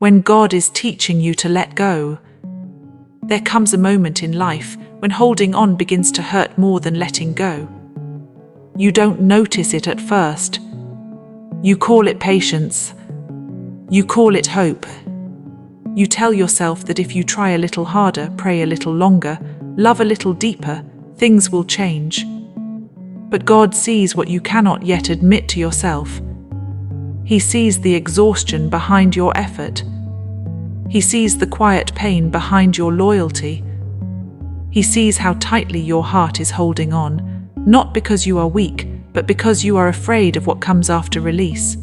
When God is teaching you to let go, there comes a moment in life when holding on begins to hurt more than letting go. You don't notice it at first. You call it patience. You call it hope. You tell yourself that if you try a little harder, pray a little longer, love a little deeper, things will change. But God sees what you cannot yet admit to yourself. He sees the exhaustion behind your effort. He sees the quiet pain behind your loyalty. He sees how tightly your heart is holding on, not because you are weak, but because you are afraid of what comes after release.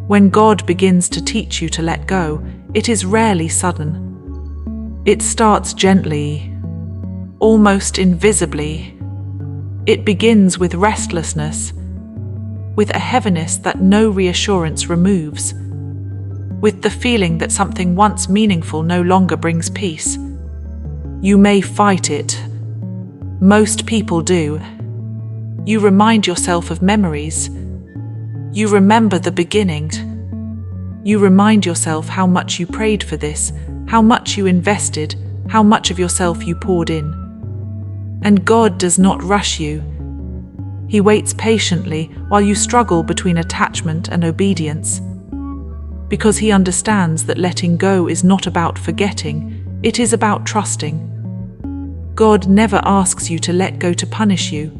When God begins to teach you to let go, it is rarely sudden. It starts gently, almost invisibly. It begins with restlessness, with a heaviness that no reassurance removes, with the feeling that something once meaningful no longer brings peace. You may fight it. Most people do. You remind yourself of memories. You remember the beginning. You remind yourself how much you prayed for this, how much you invested, how much of yourself you poured in. And God does not rush you. He waits patiently while you struggle between attachment and obedience. Because He understands that letting go is not about forgetting, it is about trusting. God never asks you to let go to punish you.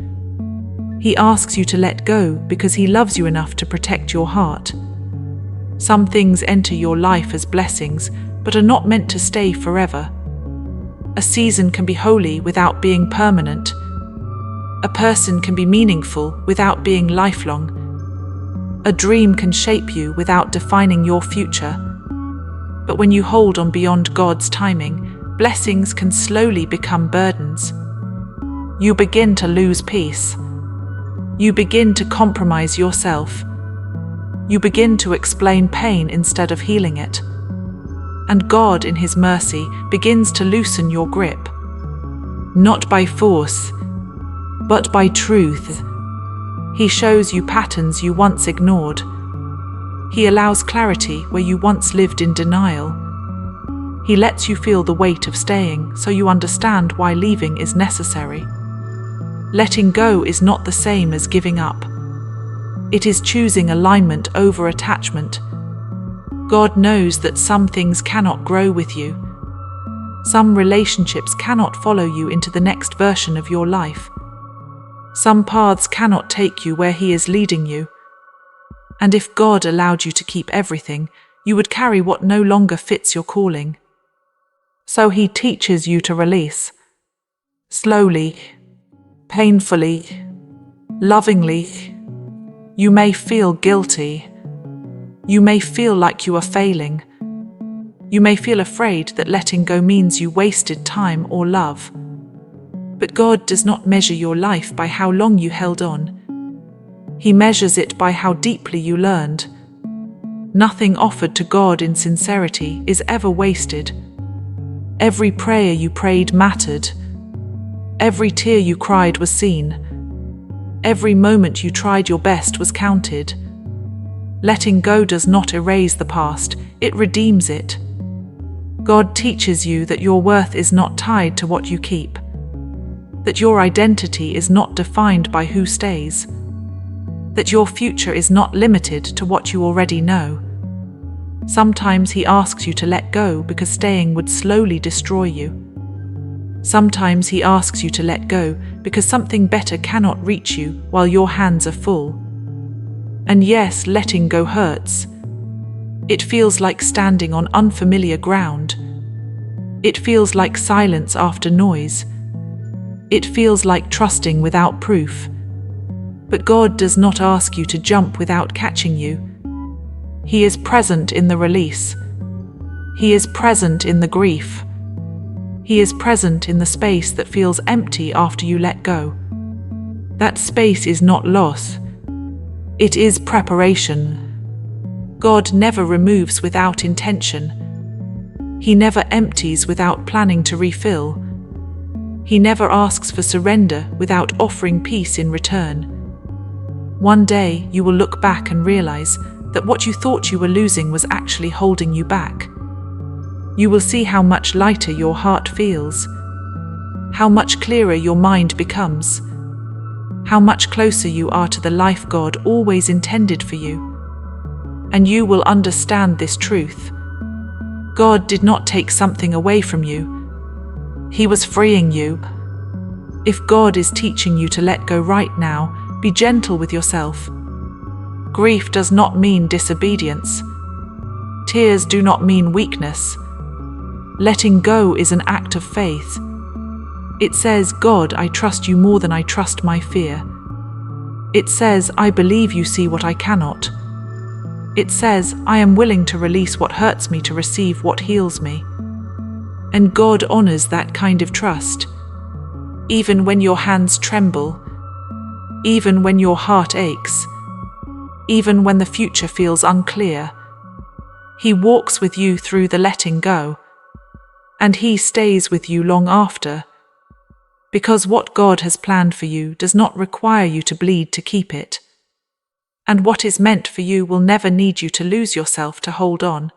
He asks you to let go because He loves you enough to protect your heart. Some things enter your life as blessings, but are not meant to stay forever. A season can be holy without being permanent. A person can be meaningful without being lifelong. A dream can shape you without defining your future. But when you hold on beyond God's timing, blessings can slowly become burdens. You begin to lose peace. You begin to compromise yourself. You begin to explain pain instead of healing it. And God, in His mercy, begins to loosen your grip. Not by force, but by truth. He shows you patterns you once ignored. He allows clarity where you once lived in denial. He lets you feel the weight of staying so you understand why leaving is necessary. Letting go is not the same as giving up. It is choosing alignment over attachment. God knows that some things cannot grow with you. Some relationships cannot follow you into the next version of your life. Some paths cannot take you where He is leading you. And if God allowed you to keep everything, you would carry what no longer fits your calling. So He teaches you to release. Slowly, painfully, lovingly. You may feel guilty. You may feel like you are failing. You may feel afraid that letting go means you wasted time or love. But God does not measure your life by how long you held on. He measures it by how deeply you learned. Nothing offered to God in sincerity is ever wasted. Every prayer you prayed mattered. Every tear you cried was seen. Every moment you tried your best was counted. Letting go does not erase the past, it redeems it. God teaches you that your worth is not tied to what you keep. That your identity is not defined by who stays. That your future is not limited to what you already know. Sometimes He asks you to let go because staying would slowly destroy you. Sometimes He asks you to let go because something better cannot reach you while your hands are full. And yes, letting go hurts. It feels like standing on unfamiliar ground. It feels like silence after noise. It feels like trusting without proof. But God does not ask you to jump without catching you. He is present in the release. He is present in the grief. He is present in the space that feels empty after you let go. That space is not loss. It is preparation. God never removes without intention. He never empties without planning to refill. He never asks for surrender without offering peace in return. One day you will look back and realize that what you thought you were losing was actually holding you back. You will see how much lighter your heart feels, how much clearer your mind becomes, how much closer you are to the life God always intended for you. And you will understand this truth. God did not take something away from you. He was freeing you. If God is teaching you to let go right now, be gentle with yourself. Grief does not mean disobedience. Tears do not mean weakness. Letting go is an act of faith. It says, God, I trust you more than I trust my fear. It says, I believe you see what I cannot. It says, I am willing to release what hurts me to receive what heals me. And God honors that kind of trust. Even when your hands tremble, even when your heart aches, even when the future feels unclear, He walks with you through the letting go, and He stays with you long after, because what God has planned for you does not require you to bleed to keep it. And what is meant for you will never need you to lose yourself to hold on.